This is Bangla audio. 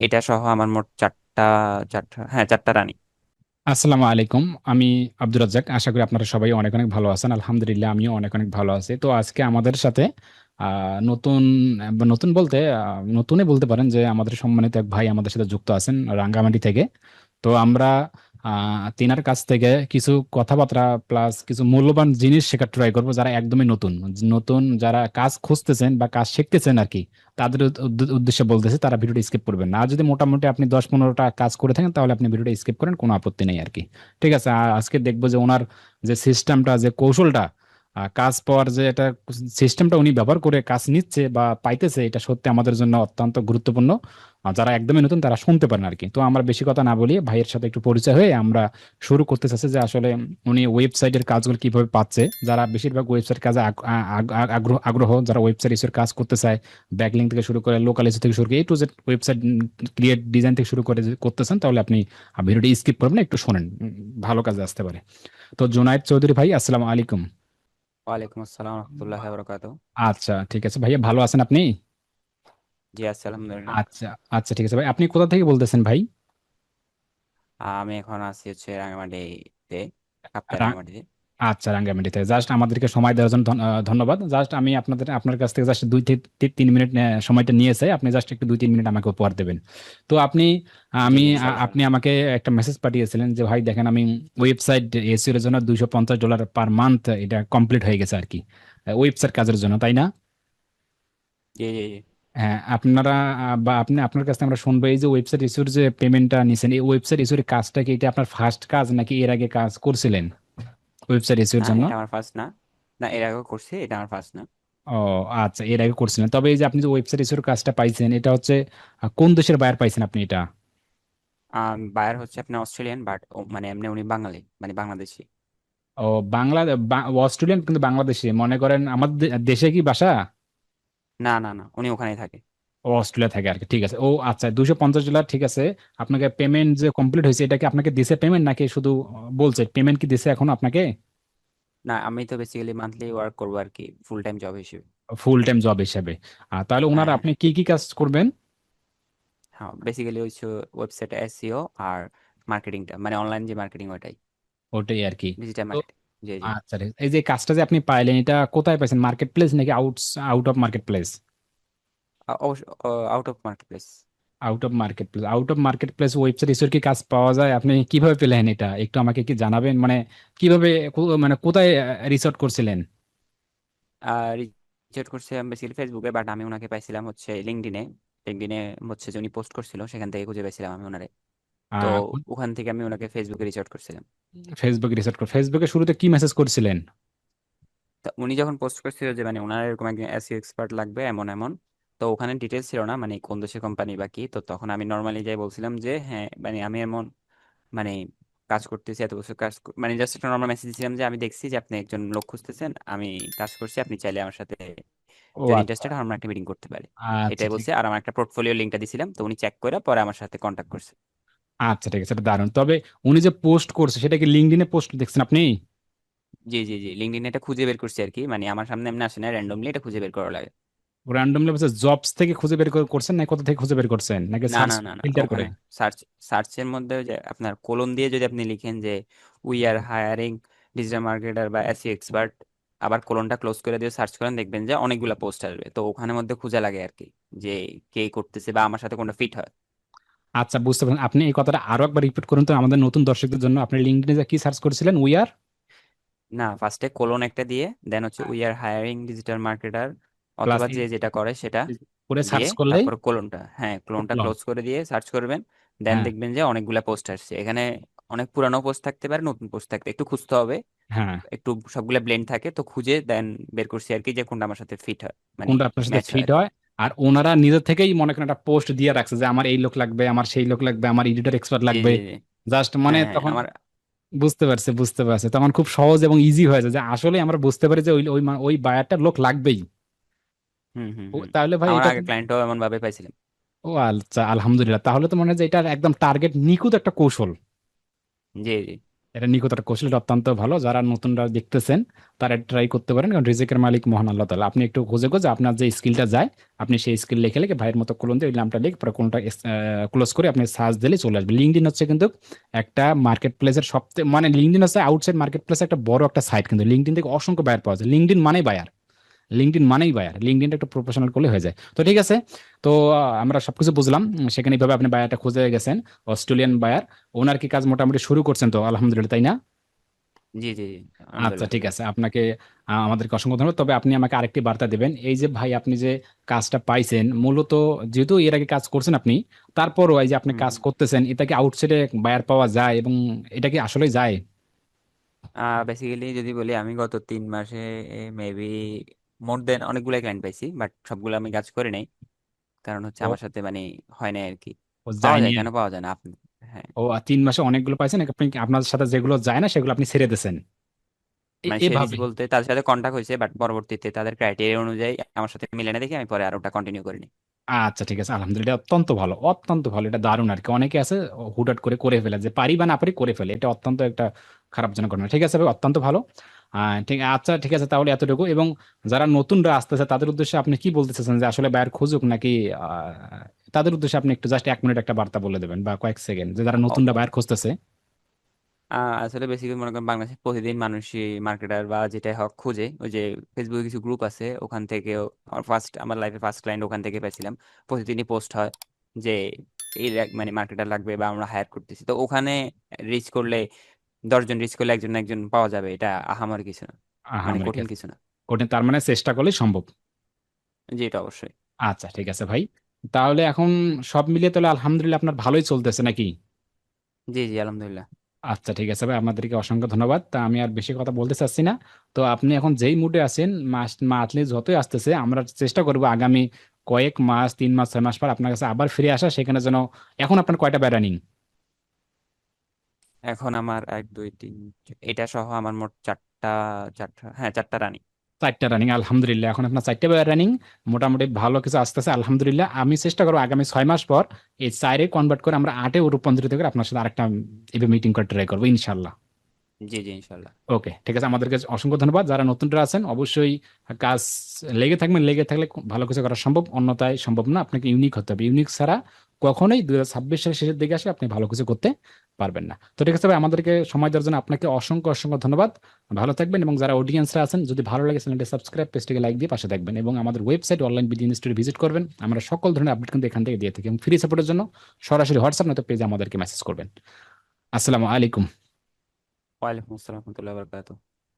এটা সহ আমার মোট চারটা, হ্যাঁ, চারটা রানী। আসসালামু আলাইকুম। আমি আব্দুর রাজ্জাক। আশা করি আপনারা সবাই অনেক অনেক ভালো আছেন। আলহামদুলিল্লাহ আমিও অনেক অনেক ভালো আছি। তো আজকে আমাদের সাথে নতুন নতুন বলতে নতুনই বলতে পারেন যে আমাদের সম্মানিত এক ভাই আমাদের সাথে যুক্ত আছেন রাঙ্গামাটি থেকে। তো আমরা তিনার কাছ থেকে কিছু কথাবার্তা প্লাস কিছু মূল্যবান জিনিস শেখার ট্রাই করবো, যারা একদমই নতুন নতুন যারা কাজ খুঁজতেছেন বা কাজ শিখতেছেন আর কি। তাদের উদ্দেশ্যে বলতেছে তারা ভিডিওটা স্কিপ করবেন না। আর যদি মোটামুটি আপনি 10-15টা কাজ করে থাকেন তাহলে আপনি ভিডিওটা স্কিপ করেন, কোনো আপত্তি নেই আর কি। ঠিক আছে। আজকে দেখবো যে ওনার যে সিস্টেমটা, যে কৌশলটা, কাজ পাওয়ার যে এটা সিস্টেমটা উনি ব্যবহার করে কাজ নিচ্ছে বা পাইতেছে, এটা সত্যি আমাদের জন্য অত্যন্ত গুরুত্বপূর্ণ। যারা একদমই নতুন তারা শুনতে পারেন আর কি। তো আমরা বেশি কথা না বলি, ভাইয়ের সাথে একটু পরিচয় হয়ে আমরা শুরু করতে চাচ্ছি যে আসলে উনি ওয়েবসাইটের কাজগুলো কিভাবে পাচ্ছে। যারা বেশিরভাগ ওয়েবসাইট কাজে আগ্রহ, যারা ওয়েবসাইট ইস্যুর কাজ করতে চায়, ব্যাকলিং থেকে শুরু করে লোকাল ইস্যু থেকে শুরু করে A to Z website create design থেকে শুরু করে যদি করতেছেন তাহলে আপনি ভিডিওটি স্কিপ করবেন না, একটু শোনেন, ভালো কাজে আসতে পারে। তো জুনায়েদ চৌধুরী ভাই, আসসালামু আলাইকুম। ওয়ালাইকুম আসসালাম রহমতুল্লাহ বরকাত। আচ্ছা ঠিক আছে ভাইয়া, ভালো আছেন আপনি? জি আছি, আলহামদুলিল্লাহ। আচ্ছা আচ্ছা ঠিক আছে ভাই, আপনি কোথা থেকে বলতেছেন ভাই? আমি এখন আছি হচ্ছে রাঙামাটিতে, কাপ্তাই রাঙামাটিতে। আচ্ছা, রাঙ্গামাটিতে জাস্ট আমাদেরকে সময় দেওয়ার জন্য ধন্যবাদ। জাস্ট আমি আপনার কাছ থেকে জাস্ট 2 থেকে 3 মিনিট সময়টা নিয়েছে, আপনি জাস্ট একটু 2-3 মিনিট আমাকে উপহার দেবেন। তো আপনি জি আমি জি, আ- ইনশাল্লাহ। আপনি আমাকে একটা মেসেজ পাঠিয়েছিলেন যে ভাই দেখেন আমি ওয়েবসাইট এসইও এর জন্য $250 পার মান্থ এটা কমপ্লিট হয়ে গেছে আর কি, ওয়েবসাইট কাজের জন্য, তাই না? জি জি জি। হ্যাঁ, আপনারা বা আপনি আপনার কাছে আমরা শুনবো এই যে ওয়েবসাইট ইস্যুর যে পেমেন্টটা নিছেন, এই ওয়েবসাইট ইস্যুর কাজটা কি এটা আপনার ফার্স্ট কাজ নাকি এর আগে কাজ করছিলেন ওয়েবসাইট ইস্যুর না, জন্য? এটা আমার ফার্স্ট না। না, এর আগেও করছি, এটা আমার ফার্স্ট না। ও আচ্ছা, এর আগে করছিলেন। তবে এই যে আপনি যে ওয়েবসাইট ইস্যুর কাজটা পাইছেন, এটা হচ্ছে কোন দেশের বায়ার পাইছেন আপনি এটা? বায়ার হচ্ছে আপনার অস্ট্রেলিয়ান, বাট মানে এমনি উনি বাঙালি, মানে বাংলাদেশি। ও বাংলা অস্ট্রেলিয়ান কিন্তু বাংলাদেশি, মনে করেন আমাদের দেশে কি বাসা? না না না, উনি ওখানেই থাকে। ও অস্ট্রেলিয়া থাকে আর কি, ঠিক আছে। ও আচ্ছা, $250, ঠিক আছে। আপনাকে পেমেন্ট যে কমপ্লিট হয়েছে এটা কি আপনাকে দিছে পেমেন্ট, নাকি শুধু বলছে পেমেন্ট কি দিছে এখন আপনাকে? না, আমি তো বেসিক্যালি মান্থলি ওয়ার্ক করবো আর কি, ফুল টাইম জব হিসেবে। ফুল টাইম জব হিসেবে? তাহলে হ্যাঁ ওনারা হ্যাঁ আপনি কি কি কাজ করবেন? হ্যাঁ, বেসিক্যালি হচ্ছে ওয়েবসাইট এসইও আর মার্কেটিংটা, মানে অনলাইন যে মার্কেটিং ওইটাই, ওটাই আর কি। ডিজিটাল তো মার্কেটিং। জি জি। আচ্ছা, এই যে কাজটা যে আপনি পাইলেন এটা কোথায় পাইছেন, মার্কেট প্লেস নাকি আউট অফ মার্কেট প্লেস? অবশ্য out of market place. Out of market place website ইসের কি কাজ পাওয়া যায়? আপনি কিভাবে পেলেন এটা একটু আমাকে কি জানাবেন, মানে কিভাবে মানে কোথায় রিসার্চ করছিলেন? রিচার্জ করছে আমি বেসিক্যালি ফেসবুকে, বাট আমি ওনাকে পাইছিলাম হচ্ছে লিঙ্কডিনে। লিঙ্কডিনে হচ্ছে যে উনি পোস্ট করছিল, সেখান থেকে খুঁজে পাইছিলাম আমি ওনারে। তো ওখান থেকে আমি ওনাকে ফেসবুকে রিচ আউট করছিলাম। ফেসবুকে শুরুতে কি মেসেজ করছিলেন? তো উনি যখন পোস্ট করছিল যে মানে ওনার এরকম একজন এসইও এক্সপার্ট লাগবে এমন এমন, তো ওখানে ডিটেলস ছিল না মানে কোন দেশের কোম্পানি বা কি। তো তখন আমি নর্মালি যাই বলছিলাম যে হ্যাঁ, মানে আমি এমন, মানে কাজ করতেছি এত বছর কাজ মানে জাস্ট একটা নর্মাল মেসেজ দিয়েছিলাম যে আমি দেখছি যে আপনি একজন লোক খুঁজতেছেন, আমি কাজ করছি, আপনি চাইলে আমার সাথে ও যদি আচ্ছা ইন্টারেস্টেড হন আমরা একটা মিটিং করতে পারি। আচ্ছা এটাই ঠিক বলছে, আর আমার একটা পোর্টফোলিও লিঙ্কটা দিছিলাম, তো উনি চেক করে পরে আমার সাথে কন্ট্যাক্ট করছে। আচ্ছা ঠিক আছে, এটা দারুণ। তবে উনি যে পোস্ট করছে সেটা কি লিঙ্কডইনে পোস্ট দেখছেন আপনি? জি জি জি, লিঙ্কডইন এটা খুঁজে বের করছি আর কি, মানে আমার সামনে এমনি আসে না, র্যান্ডমলি এটা খুঁজে বের করা লাগে। র্যান্ডমলি বলছে জবস থেকে খুঁজে বের করছেন, না কোথা থেকে খুঁজে বের করছেন, নাকি না সার্চ না না না, ফিল্টার করে? ওখানে সার্চ, সার্চের মধ্যে ওই যে আপনার কোলন দিয়ে যদি আপনি লিখেন যে we are hiring digital marketer বা এসই এক্সপার্ট, আবার কোলনটা ক্লোজ করে দিয়ে সার্চ করেন, দেখবেন যে অনেকগুলা পোস্ট আসবে, তো ওখানের মধ্যে খোঁজা লাগে আর কি, যে কে করতেছে বা আমার সাথে কোনটা ফিট হয়। আচ্ছা বুঝতে পারছেন। আপনি এই কথাটা আরো একবার রিপিট করুন তো আমাদের নতুন দর্শকদের জন্য। আপনি লিঙ্কডইনে কি সার্চ করেছিলেন, উই আর? না, ফার্স্টে কোলন একটা দিয়ে দেন হচ্ছে we are hiring digital marketer, plus অথবা যে যেটা করে সেটা করে দিয়ে সার্চ করলেই তারপর কোলনটা, হ্যাঁ কোলনটা উঠলো। ক্লোজ করে দিয়ে সার্চ করবেন। দেন হ্যাঁ দেখবেন যে অনেকগুলা পোস্ট আসছে এখানে, অনেক পুরানো পোস্ট থাকতে পারে, নতুন পোস্ট থাকতে একটু খুঁজতে হবে, হ্যাঁ, একটু সবগুলা ব্লেন্ড থাকে, তো খুঁজে দেন বের করছি আর কি যে কোনটা আমার সাথে ফিট হয়, মানে কোনটা আপনার সাথে ম্যাচ হয় ফিট আর কি। হয়। আর ওনারা নিজে থেকেই মনে করেন একটা পোস্ট দিয়ে রাখছে যে আমার এই লোক লাগবে, আমার সেই লোক লাগবে, আমার এডিটর এক্সপার্ট জি লাগবে। জি জি। জাস্ট মানে হ্যাঁ হ্যাঁ তখন আমার। বুঝতে পারছে তখন খুব সহজ এবং ইজি হয়ে যায় যে আসলে আমরা বুঝতে পারি যে ওই ওই ওই বায়ারটার লোক লাগবেই। হুম হুম হুম। তাহলে ভাই আমার এটা আগে ক্লায়েন্টও এমন ভাবে পাইছিলাম। ও আচ্ছা, আলহামদুলিল্লাহ। তাহলে তো মনে হয় যে এটা একদম টার্গেট নিখুঁত একটা কৌশল। জি জি। এটা নিখুঁত কৌশলটা অত্যন্ত ভালো। যারা নতুনরা দেখতেছেন তারা ট্রাই করতে পারেন, কারণ রিজিকের মালিক মহান আল্লাহ তাআলা। আপনি একটু খুঁজে খুঁজে আপনার যে স্কিলটা যায়, আপনি সেই স্কিল লিখে লিখে ভাইয়ের মতো কোলন দিয়ে ওই নামটা লিখে পরে কোনটা ক্লোজ করে আপনি সার্চ দিলে চলে আসবে। লিঙ্কডইন হচ্ছে কিন্তু একটা মার্কেট প্লেসের সবথেকে, মানে লিঙ্কডইন হচ্ছে আউটসাইড মার্কেট প্লেস একটা বড় একটা সাইট, কিন্তু লিঙ্কডইন থেকে অসংখ্য বায়ার পাওয়া যায়। লিঙ্কডইন মানেই বায়ার, লিঙ্কডইন মানেই বায়ার, লিঙ্কডইনটা একটু প্রফেশনাল করলে হয়ে যায়। তো ঠিক আছে, তো আমরা সবকিছু বুঝলাম। সেখানে এইভাবে আপনি বায়ারটা খুঁজে গেছেন, অস্ট্রেলিয়ান বায়ার। ওনার কি কাজ মোটামুটি শুরু করছেন তো আলহামদুলিল্লাহ, তাই না? জি জি জি, আচ্ছা আলহামদুলিল্লাহ। ঠিক আছে, আপনাকে আমাদেরকে অসংখ্য ধন্যবাদ। তবে আপনি আমাকে আরেকটি বার্তা দেবেন, এই যে ভাই আপনি যে কাজটা পাইছেন মূলত, যেহেতু এর আগে কাজ করছেন আপনি, তারপরও এই যে আপনি হুম কাজ হুম। করতেছেন, এটা কি আউটসাইডে বায়ার পাওয়া যায় এবং এটা কি আসলে যায়? বেসিক্যালি যদি বলি, আমি গত 3 মাসে মেবি মোর দেন অনেকগুলো ক্লায়েন্ট পাইছি, বাট সবগুলো আমি কাজ করি নাই। কারণ হচ্ছে ও, আমার সাথে মানে হয় নাই আর কি। ও পাওয়া যায়নি যায়, আর কেন কি। পাওয়া যায় না আপনি? হ্যাঁ, ও, আর 3 মাসে অনেকগুলো পাইছেন, আপনি আপনার সাথে যেগুলো যায় না সেগুলো আপনি ছেড়ে দিয়েছেন মানে ছেড়ে দিছি এভাবে? বলতে তাদের সাথে কন্ট্যাক্ট হয়েছে, বাট পরবর্তীতে তাদের ক্রাইটেরিয়া অনুযায়ী আমার সাথে মিলে না দেখে আমি পরে আর ওটা কন্টিনিউ করিনি। আচ্ছা ঠিক আছে, আলহামদুলিল্লাহ, এটা অত্যন্ত ভালো, অত্যন্ত ভালো, এটা দারুণ আর কি। অনেকে আছে হুটহাট করে করে ফেলে, যে পারি বা না পারি করে ফেলে, এটা অত্যন্ত একটা খারাপজনক ঘটনা। ঠিক আছে ভাই, অত্যন্ত ভালো। ঠিক, আচ্ছা ঠিক আছে, তাহলে এতটুকু। এবং যারা নতুনরা আসতেছে তাদের উদ্দেশ্যে আপনি কি বলতে চাচ্ছেন, যে আসলে বায়ার খুঁজুক নাকি তাদের উদ্দেশ্যে আপনি একটু জাস্ট 1 মিনিট একটা বার্তা বলে দেবেন বা কয়েক সেকেন্ড, যে যারা নতুনরা বায়ার খুঁজতেছে? আসলে বেসিক্যালি মনে করেন বাংলাদেশে প্রতিদিন মানুষই মার্কেটার বা যেটাই হোক খুঁজে। ওই যে ফেসবুকে কিছু গ্রুপ আছে, ওখান থেকেও আমার লাইফে ফার্স্ট ক্লায়েন্ট ওখান থেকে পেয়েছিলাম। প্রতিদিনই পোস্ট হয় যে মানে মার্কেটার লাগবে বা আমরা হায়ার করতেছি, তো ওখানে রিচ করলে 10 জন রিচ করলে একজন না একজন পাওয়া যাবে, এটা আহামরি কিছু না, মানে আমার কঠিন কাছে কিছু না। কঠিন, তার মানে চেষ্টা করলেই সম্ভব। জি, এটা অবশ্যই। আচ্ছা ঠিক আছে ভাই, তাহলে এখন সব মিলিয়ে তাহলে আলহামদুলিল্লাহ আপনার ভালোই চলতেছে নাকি? জি জি, আলহামদুলিল্লাহ। আচ্ছা ঠিক আছে ভাই, আপনাদেরকে অসংখ্য ধন্যবাদ। তা আমি আর বেশি কথা বলতে চাচ্ছি না। তো আপনি এখন যেই মুডে আছেন, মান্থলি যতই আসতেছে, আমরা চেষ্টা করবো আগামী কয়েক মাস, 3 মাস 6 মাস পর আপনার কাছে আবার ফিরে আসা, সেখানে যেন। এখন আপনার কয়টা বেড়ানিং? এখন আমার 1 2 3, এটা সহ আমার মোট 4টা। 4টা, হ্যাঁ 4টা রানি। 4টা রানিং, আলহামদুলিল্লাহ। এখন আপনার 4টা রানিং, মোটামুটি ভালো কিছু আসতেছে আলহামদুলিল্লাহ। আমি চেষ্টা করবো আগামী 6 মাস পর এই 4-এ কনভার্ট করে আমরা 8-এ রূপান্তরিত করে আপনার সাথে আরেকটা এভাবে মিটিং করে ট্রাই করবো ইনশাল্লাহ। জি জি, ইনশাল্লাহ। ওকে ঠিক আছে, আমাদেরকে অসংখ্য ধন্যবাদ। যারা নতুনরা আছেন অবশ্যই কাজ লেগে থাকবেন, লেগে থাকলে ভালো কিছু করা সম্ভব, অন্যথায় সম্ভব না। আপনাকে ইউনিক হতে হবে, ইউনিক ছাড়া কখনোই 2026 সালের শেষের দিকে আসে আপনি ভালো কিছু করতে পারবেন না। তো ঠিক আছে ভাই, আমাদেরকে সময় দেওয়ার জন্য আপনাকে অসংখ্য অসংখ্য ধন্যবাদ। ভালো থাকবেন, এবং যারা অডিয়েন্সরা আছেন যদি ভালো লাগে চ্যানেলটি সাবস্ক্রাইব, পেজটিকে লাইক দিয়ে পাশে থাকবেন, এবং আমাদের website online BD institute visit করবেন। আমরা সকল ধরনের আপডেট কিন্তু এখান থেকে দিয়ে থাকি, এবং ফ্রি সাপোর্টের জন্য সরাসরি হোয়াটসঅ্যাপ নয়তো পেজে আমাদেরকে মেসেজ করবেন। আসসালামু আলাইকুম। ওয়ালাইকুম আসসালাম রহমতুল্লাহ বরকাত।